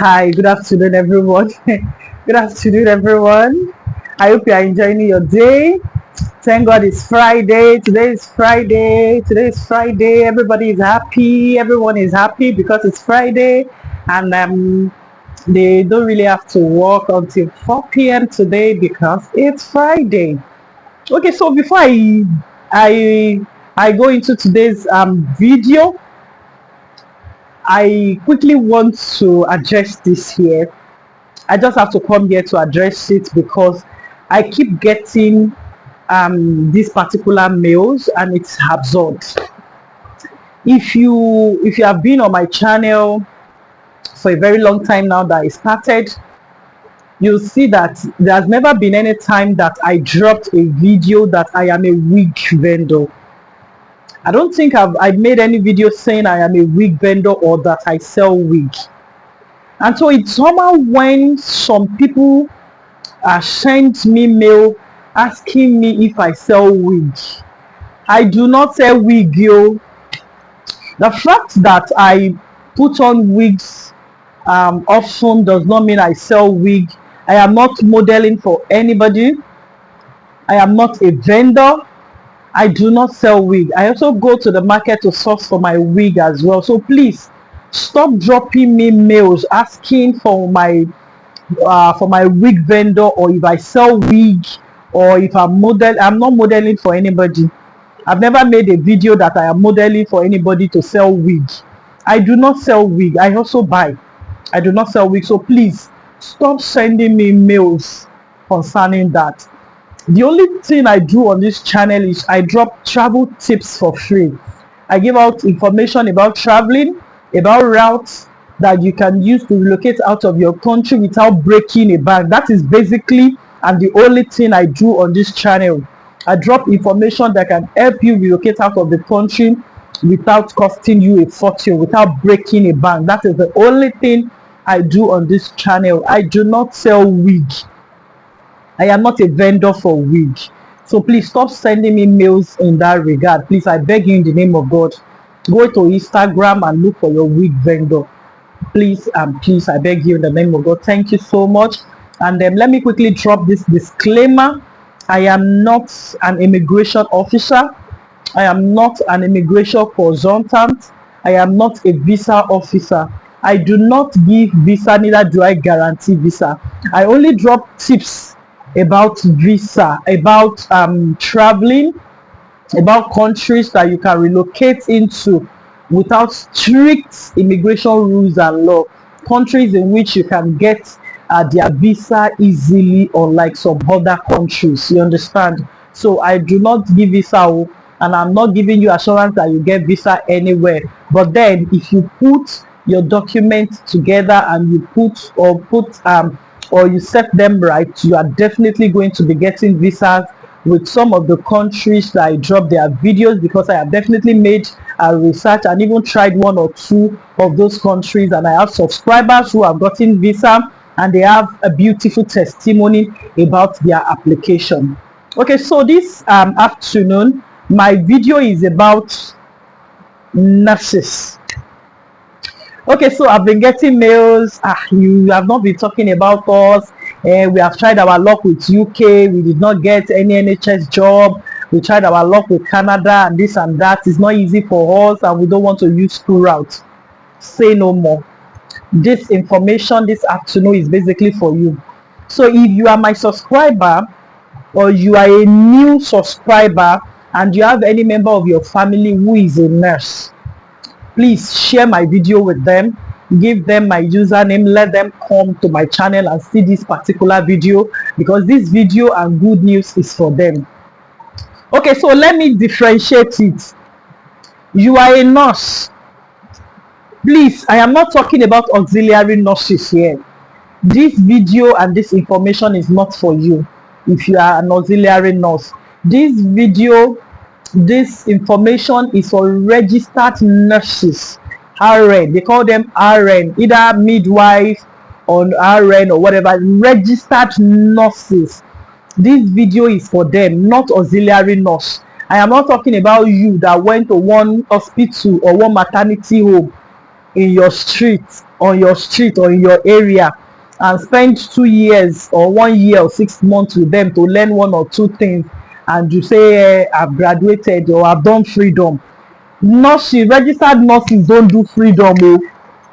Hi, good afternoon, everyone. Good afternoon, everyone. I hope you are enjoying your day. Thank God it's Friday. Today is Friday. Today is Friday. Everybody is happy. Everyone is happy because it's Friday, and they don't really have to work until 4 p.m. today because it's Friday. Okay, so before I I go into today's video, I quickly want to address this here. I just have to come here to address it because I keep getting these particular mails and it's absurd. If you have been on my channel for a very long time now that I started, you'll see that there's never been any time that I dropped a video that I am a wig vendor. I don't think I've made any video saying I am a wig vendor or that I sell wig. And so it's somehow when some people sent me mail asking me if I sell wig. I do not sell wig, yo. The fact that I put on wigs often does not mean I sell wig. I am not modeling for anybody. I am not a vendor. I do not sell wig. I also go to the market to source for my wig as well. So please stop dropping me mails asking for my wig vendor, or if I sell wig, or if I'm not modeling for anybody. I've never made a video that I am modeling for anybody to sell wig. I do not sell wig. I also buy. I do not sell wig. So please stop sending me mails concerning that. The only thing I do on this channel is I drop travel tips for free. I give out information about traveling, about routes that you can use to relocate out of your country without breaking a bank. That is basically and the only thing I do on this channel. I drop information that can help you relocate out of the country without costing you a fortune, without breaking a bank. That is the only thing I do on this channel. I do not sell wig. I am not a vendor for wig. So please stop sending me mails in that regard. Please, I beg you in the name of God, go to Instagram and look for your wig vendor. Please, please, I beg you in the name of God. Thank you so much. And then let me quickly drop this disclaimer. I am not an immigration officer. I am not an immigration consultant. I am not a visa officer. I do not give visa, neither do I guarantee visa. I only drop tips about visa, about traveling, about countries that you can relocate into without strict immigration rules and law, countries in which you can get their visa easily, unlike some other countries. You understand? So I do not give visa, and I'm not giving you assurance that you get visa anywhere. But then if you put your documents together and you put or you set them right, you are definitely going to be getting visas with some of the countries that I drop their videos, because I have definitely made a research and even tried one or two of those countries, and I have subscribers who have gotten visa and they have a beautiful testimony about their application. Okay, so this afternoon my video is about nurses. Okay, so I've been getting mails. You have not been talking about us. We have tried our luck with UK. We did not get any NHS job. We tried our luck with Canada and this and that. It's not easy for us and we don't want to use school routes. Say no more. This information this afternoon is basically for you. So if you are my subscriber, or you are a new subscriber and you have any member of your family who is a nurse, please share my video with them, give them my username, let them come to my channel and see this particular video, because this video and good news is for them. Okay, so let me differentiate it. You are a nurse. Please, I am not talking about auxiliary nurses here. This video and this information is not for you if you are an auxiliary nurse. This information is for registered nurses, RN. They call them RN, either midwife or RN or whatever, registered nurses. This video is for them, not auxiliary nurse. I am not talking about you that went to one hospital or one maternity home in your street, on your street or in your area, and spend 2 years or 1 year or 6 months with them to learn one or two things, and you say, I've graduated or I've done freedom. Nurses, registered nurses don't do freedom. Oh.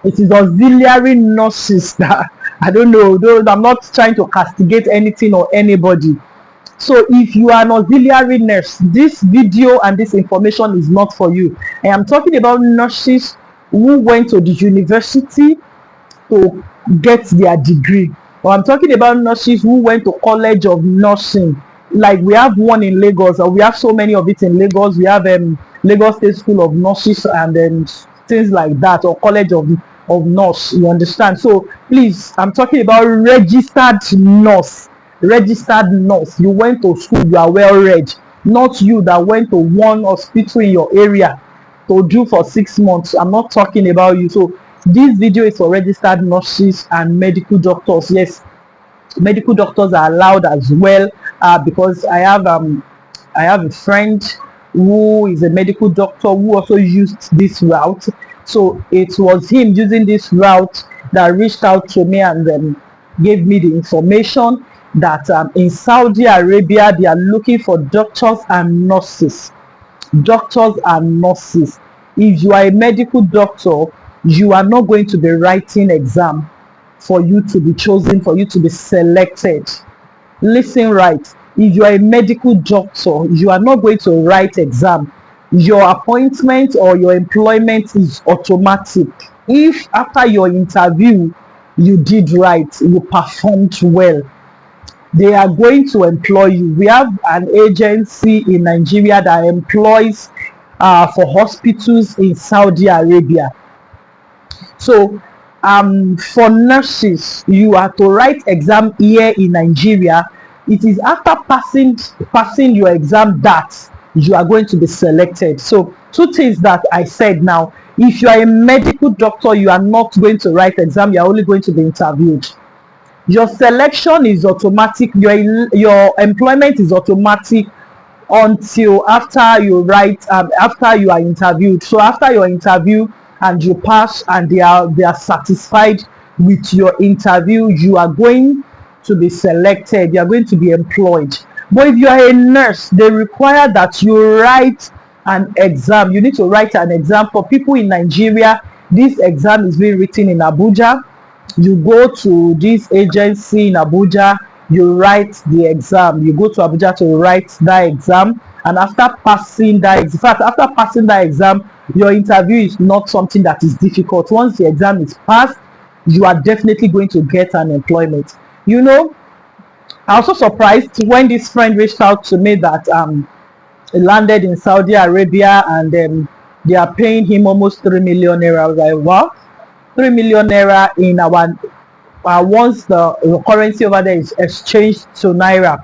It is auxiliary nurses that I don't know. I'm not trying to castigate anything or anybody. So if you are an auxiliary nurse, this video and this information is not for you. I am talking about nurses who went to the university to get their degree, or I'm talking about nurses who went to college of nursing. Like we have one in Lagos, or we have so many of it in Lagos. We have Lagos State School of Nurses and things like that, or college of nurse, you understand? So please, I'm talking about registered nurse. Registered nurse, you went to school, you are well read, not you that went to one hospital in your area to do for 6 months. I'm not talking about you. So this video is for registered nurses and medical doctors. Yes, medical doctors are allowed as well, because I have a friend who is a medical doctor who also used this route. So it was him using this route that reached out to me and gave me the information that in Saudi Arabia they are looking for doctors and nurses. Doctors and nurses. If you are a medical doctor, you are not going to be writing exam for you to be chosen, for you to be selected. Listen right. If you are a medical doctor, you are not going to write exam. Your appointment or your employment is automatic. If after your interview you did right, you performed well, they are going to employ you. We have an agency in Nigeria that employs for hospitals in Saudi Arabia. So for nurses, you are to write exam here in Nigeria. It is after passing your exam that you are going to be selected. So two things that I said now. If you are a medical doctor, you are not going to write exam, you are only going to be interviewed. Your selection is automatic, your employment is automatic until after you write, after you are interviewed. So after your interview and you pass and they are satisfied with your interview, you are going to be selected, you are going to be employed. But if you are a nurse, they require that you write an exam. You need to write an exam. For people in Nigeria, this exam is being written in Abuja. You go to this agency in Abuja, you write the exam. You go to Abuja to write that exam, and after passing that exam, in fact, after passing that exam, your interview is not something that is difficult. Once the exam is passed, you are definitely going to get an employment. You know, I was so surprised when this friend reached out to me that he landed in Saudi Arabia and they are paying him almost 3 million naira. I was like, wow, 3 million naira in our once the currency over there is exchanged to naira.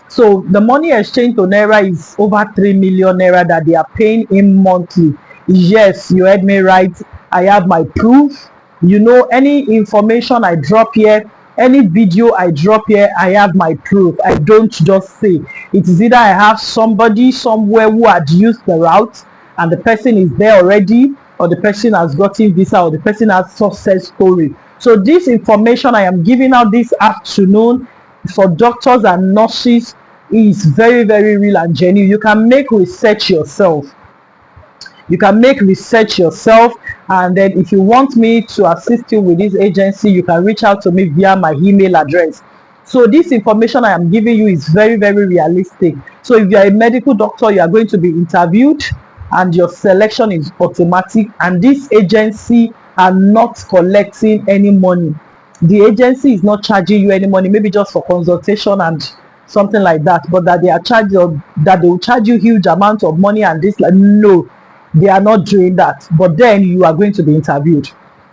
So the money exchanged to naira is over 3 million naira that they are paying him monthly. Yes, you heard me right. I have my proof. You know, any information I drop here, any video I drop here, I have my proof. I don't just say. It is either I have somebody somewhere who had used the route and the person is there already, or the person has gotten visa, or the person has success story. So this information I am giving out this afternoon for doctors and nurses is very, very real and genuine. You can make research yourself. You can make research yourself, and then if you want me to assist you with this agency, you can reach out to me via my email address. So this information I am giving you is very, very realistic. So if you are a medical doctor, you are going to be interviewed and your selection is automatic, and this agency are not collecting any money. The agency is not charging you any money, maybe just for consultation and something like that, but that they are charging, that they will charge you huge amount of money and this, like, no, they are not doing that. But then you are going to be interviewed.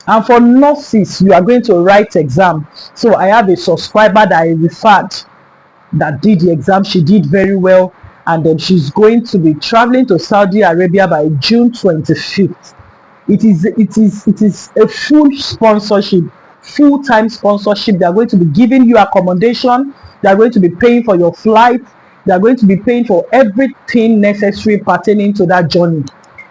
And for nurses, you are going to write exam. So I have a subscriber that I referred that did the exam. She did very well, and then she's going to be traveling to Saudi Arabia by June 25th. It is a full sponsorship, full-time sponsorship. They are going to be giving you accommodation. They are going to be paying for your flight. They are going to be paying for everything necessary pertaining to that journey.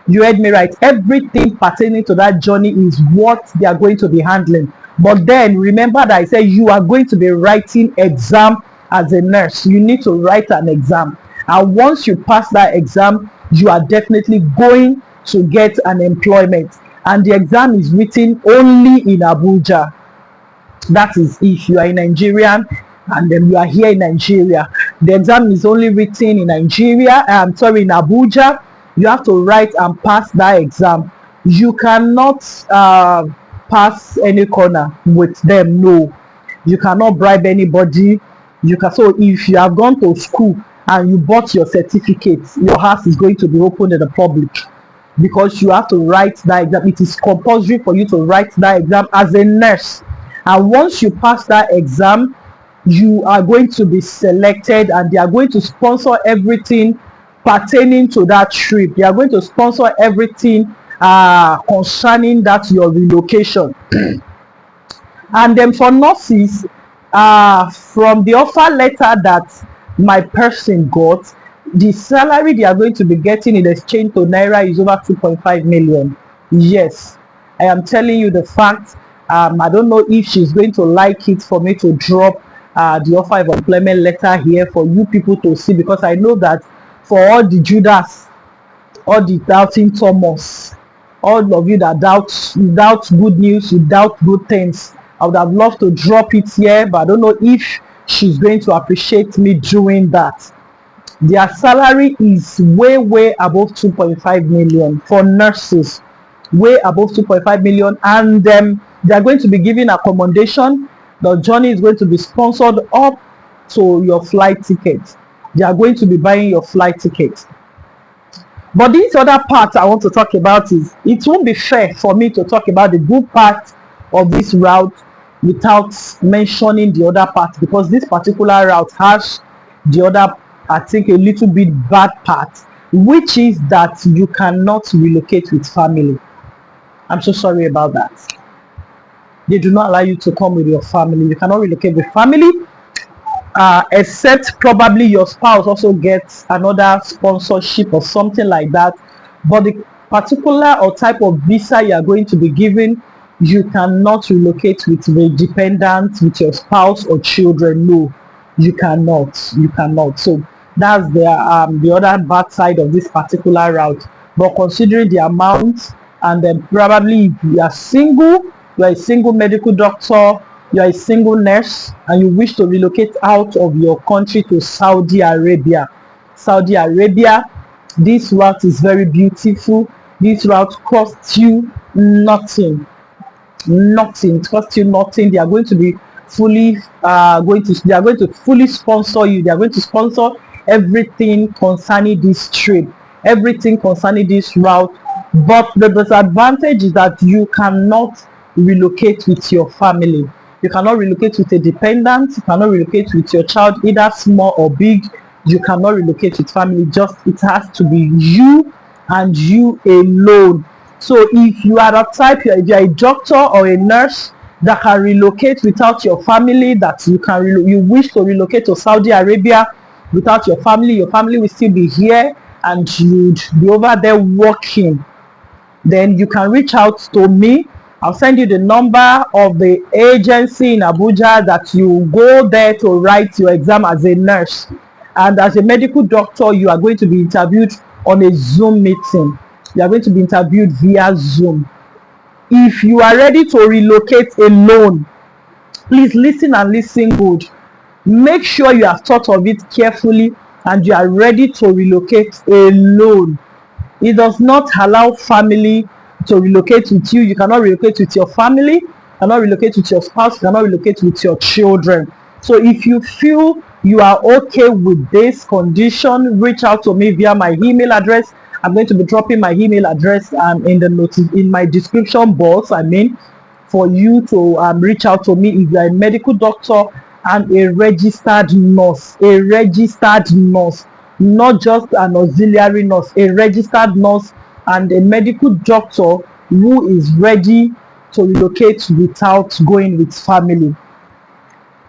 You heard me right. Everything pertaining to that journey is what they are going to be handling. But then remember that I said you are going to be writing exam as a nurse. You need to write an exam. And once you pass that exam, you are definitely going to get an employment. And the exam is written only in Abuja. That is if you are a Nigerian and then you are here in Nigeria. The exam is only written in Nigeria, in Abuja. You have to write and pass that exam. You cannot pass any corner with them. No, you cannot bribe anybody. So if you have gone to school and you bought your certificate, your house is going to be open to the public, because you have to write that exam. It is compulsory for you to write that exam as a nurse. And once you pass that exam, you are going to be selected, and they are going to sponsor everything pertaining to that trip. They are going to sponsor everything concerning that your relocation. And then for nurses, from the offer letter that my person got, the salary they are going to be getting in exchange to naira is over 2.5 million. Yes, I am telling you the fact. I don't know if she's going to like it for me to drop the offer of employment letter here for you people to see, because I know that for all the Judas, all the doubting Thomas, all of you that doubt good news, you doubt good things, I would have loved to drop it here, but I don't know if she's going to appreciate me doing that. Their salary is way above 2.5 million for nurses, way above 2.5 million, and they are going to be giving accommodation. The journey is going to be sponsored up to your flight ticket. They are going to be buying your flight ticket. But this other part I want to talk about is, it won't be fair for me to talk about the good part of this route without mentioning the other part, because this particular route has the other, I think, a little bit bad part, which is that you cannot relocate with family. I'm so sorry about that. They do not allow you to come with your family. You cannot relocate with family, except probably your spouse also gets another sponsorship or something like that. But the particular or type of visa you are going to be given, you cannot relocate with a dependent, with your spouse or children. No, you cannot. So that's the other bad side of this particular route. But considering the amount, and then probably if you are single, you are a single medical doctor, you are a single nurse, and you wish to relocate out of your country to Saudi Arabia, this route is very beautiful. This route costs you nothing. It costs you nothing. They are going to be fully fully sponsor you. They are going to sponsor everything concerning this trip, everything concerning this route. But the disadvantage is that you cannot relocate with your family. You cannot relocate with a dependent. You cannot relocate with your child, either small or big. You cannot relocate with family. Just, it has to be you and you alone. So if you are a type, if you are a doctor or a nurse that can relocate without your family, that you wish to relocate to Saudi Arabia without your family will still be here and you'd be over there working, then you can reach out to me. I'll send you the number of the agency in Abuja that you go there to write your exam as a nurse. And as a medical doctor, you are going to be interviewed on a Zoom meeting. You are going to be interviewed via Zoom. If you are ready to relocate alone, please listen and listen good. Make sure you have thought of it carefully and you are ready to relocate alone. It does not allow family to relocate with you. You cannot relocate with your family, you cannot relocate with your spouse, you cannot relocate with your children. So if you feel you are okay with this condition, reach out to me via my email address. I'm going to be dropping my email address in my description box, for you to reach out to me if you are a medical doctor and a registered nurse, not just an auxiliary nurse, a registered nurse and a medical doctor who is ready to relocate without going with family.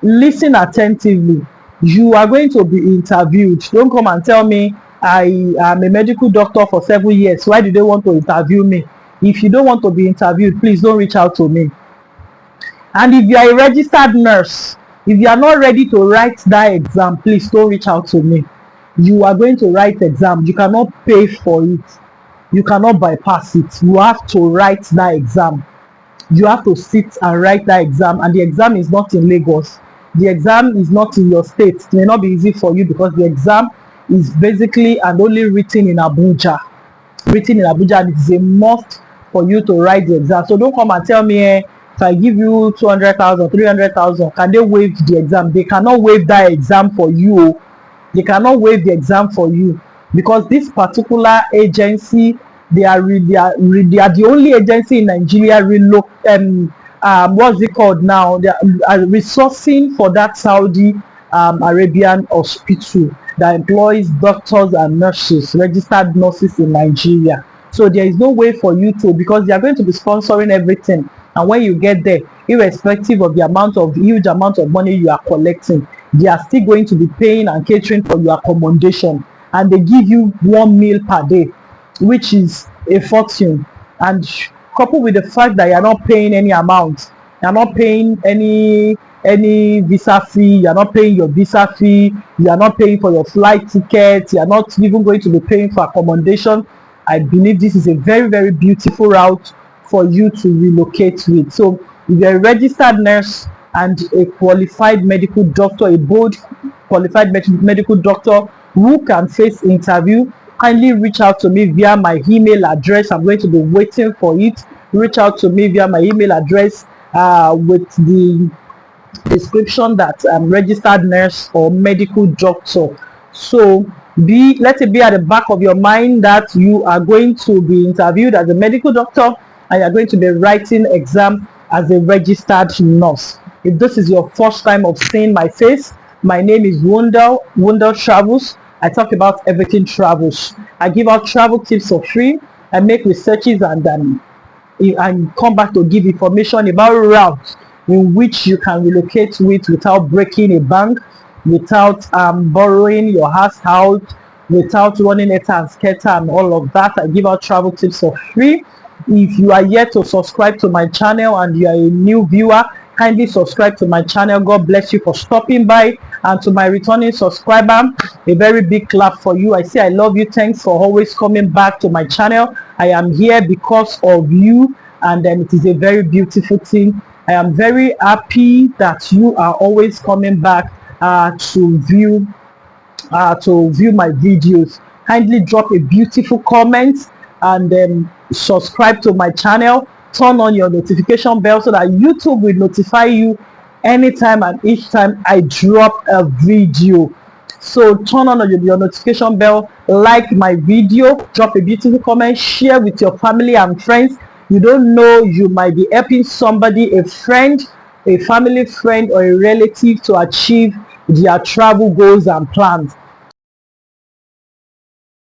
Listen attentively. You are going to be interviewed. Don't come and tell me I am a medical doctor for 7 years. Why do they want to interview me? If you don't want to be interviewed, please don't reach out to me. And if you are a registered nurse, if you are not ready to write that exam, please don't reach out to me. You are going to write exam. You cannot pay for it. You cannot bypass it. You have to write that exam. You have to sit and write that exam, and the exam is not in Lagos. The exam is not in your state. It may not be easy for you because the exam is basically and only written in Abuja. And it is a must for you to write the exam. So don't come and tell me, if I give you 200,000, 300,000, can they waive the exam? They cannot waive that exam for you. They cannot waive the exam for you, because this particular agency, they are the only agency in Nigeria what's it called now? They are resourcing for that Saudi Arabian hospital that employs doctors and nurses, registered nurses in Nigeria. So there is no way for you to, because they are going to be sponsoring everything. And when you get there, irrespective of the huge amount of money you are collecting, they are still going to be paying and catering for your accommodation, and they give you 1 meal per day, which is a fortune. And coupled with the fact that you are not paying any amount, you are not paying any visa fee, you are not paying your visa fee, you are not paying for your flight ticket, you are not even going to be paying for accommodation. I believe this is a very, very beautiful route for you to relocate with. So if you're a registered nurse and a qualified medical doctor, a board qualified medical doctor who can face interview, kindly reach out to me via my email address. I'm going to be waiting for it. Reach out to me via my email address with the description that I'm registered nurse or medical doctor. So let it be at the back of your mind that you are going to be interviewed as a medical doctor, and you're going to be writing exam as a registered nurse. If this is your first time of seeing my face, my name is Wundel Travels. I talk about everything travels. I give out travel tips for free. I make researches and come back to give information about routes in which you can relocate without breaking a bank, without borrowing your house out, without running eta and sketa and all of that. I give out travel tips for free. If you are yet to subscribe to my channel and you are a new viewer, kindly subscribe to my channel. God bless you for stopping by. And to my returning subscriber, a very big clap for you. I say I love you. Thanks for always coming back to my channel. I am here because of you, and then it is a very beautiful thing. I am very happy that you are always coming back to view my videos. Kindly drop a beautiful comment and subscribe to my channel. Turn on your notification bell so that YouTube will notify you anytime and each time I drop a video. So turn on your notification bell, like my video, drop a beautiful comment, share with your family and friends. You don't know, you might be helping somebody, a friend, a family friend, or a relative to achieve their travel goals and plans.